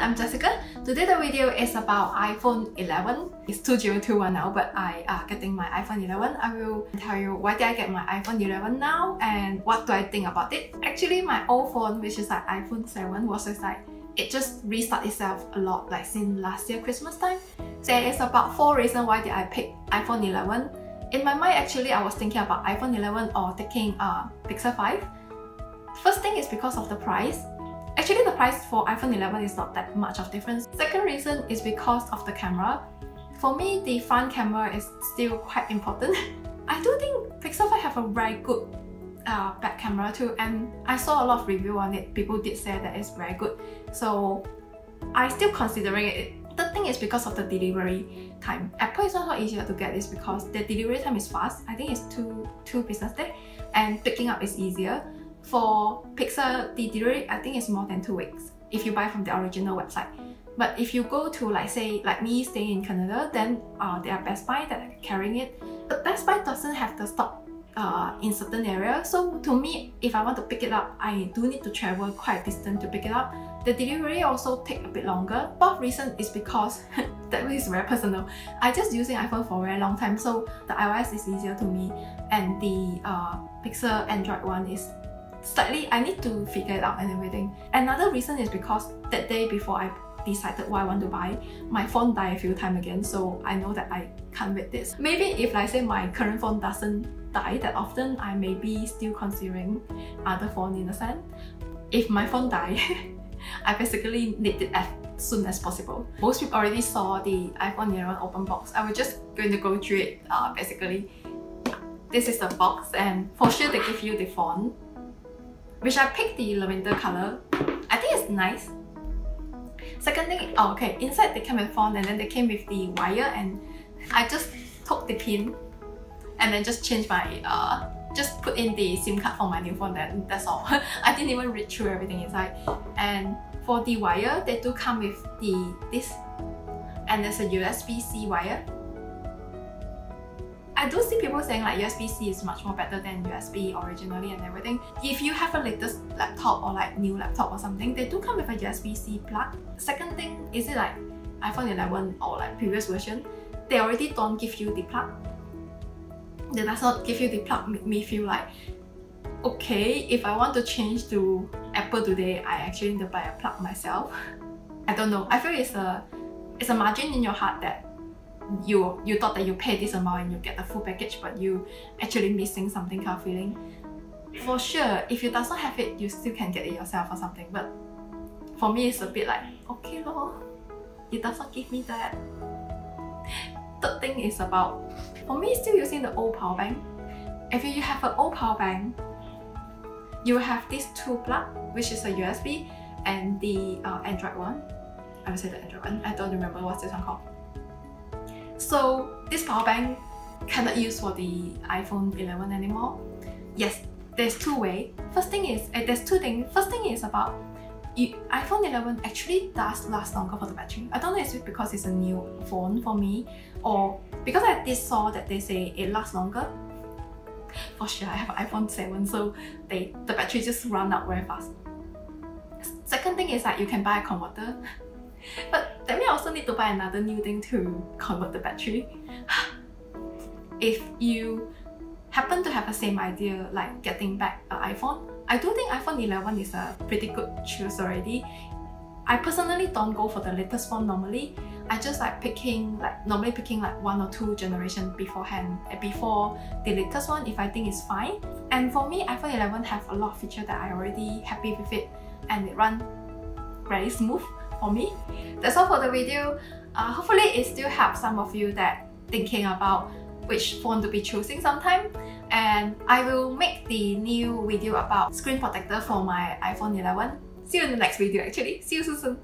I'm Jayzica. Today the video is about iPhone 11. It's 2021 now, but I am getting my iPhone 11. I will tell you why did I get my iPhone 11 now and what do I think about it. Actually, my old phone, which is like iPhone 7, was just like it just restarted itself a lot, like since last year Christmas time. There is about 4 reasons why did I pick iPhone 11. In my mind, actually, I was thinking about iPhone 11 or taking Pixel 5. First thing is because of the price. Actually, the price for iPhone 11 is not that much of difference. Second reason is because of the camera. For me, the front camera is still quite important. I do think Pixel 5 have a very good back camera too, and I saw a lot of review on it. People did say that it's very good, so I still considering it. The thing is because of the delivery time. Apple is not easier to get this because the delivery time is fast. I think it's two business days, and picking up is easier. For Pixel, the delivery I think is more than 2 weeks if you buy from the original website. But if you go to like say like me staying in Canada, then there are Best Buy that are carrying it. But Best Buy doesn't have the stock in certain areas. So to me, if I want to pick it up, I do need to travel quite a distance to pick it up. The delivery also take a bit longer. Fourth reason is because that is very personal. I just using iPhone for a very long time, so the iOS is easier to me, and the Pixel Android one is slightly, I need to figure it out and everything. Another reason is because that day before I decided what I want to buy, my phone died a few times again, so I know that I can't wait this. Maybe if like say my current phone doesn't die that often, I may be still considering other phone in a sense. If my phone die, I basically need it as soon as possible. Most people already saw the iPhone 11 open box. I was just going to go through it. Basically, this is the box, and for sure they give you the phone, which I picked the lavender color. I think it's nice. Second thing, okay, inside they came with phone, and then they came with the wire, and I just took the pin and then just changed my just put in the SIM card for my new phone. Then that's all. I didn't even read through everything inside. And for the wire, they do come with this, and there's a USB-C wire. I do see people saying like USB-C is much more better than USB originally and everything. If you have a latest laptop or like new laptop or something, they do come with a USB-C plug. Second thing, is it like iPhone 11 or like previous version, they already don't give you the plug. They does not give you the plug, make me feel like, okay, if I want to change to Apple today, I actually need to buy a plug myself. I don't know, I feel it's a margin in your heart that you thought that you pay this amount and you get the full package, but you actually missing something kind of feeling. For sure, if you does not have it, you still can get it yourself or something, but for me it's a bit like, okay lor, it does not give me that. Third thing is about, for me still using the old power bank. If you have an old power bank, you have these two plugs, which is a USB and the Android one. I would say the Android one, I don't remember what's this one called. So this power bank cannot use for the iPhone 11 anymore. Yes, there's two ways. First thing is, there's two things. First thing is about iPhone 11 actually does last longer for the battery. I don't know if it's because it's a new phone for me, or because I did saw that they say it lasts longer. For sure, I have an iPhone 7, so the battery just run out very fast. Second thing is that you can buy a converter. But that means I also need to buy another new thing to convert the battery. If you happen to have the same idea like getting back an iPhone, I do think iPhone 11 is a pretty good choice already. I personally don't go for the latest phone normally. I just like normally picking like 1 or 2 generations beforehand, before the latest one if I think it's fine. And for me, iPhone 11 have a lot of features that I already happy with it, and it runs very smooth for me. That's all for the video. Hopefully it still helps some of you that thinking about which phone to be choosing sometime. And I will make the new video about screen protector for my iPhone 11. See you in the next video actually. See you soon.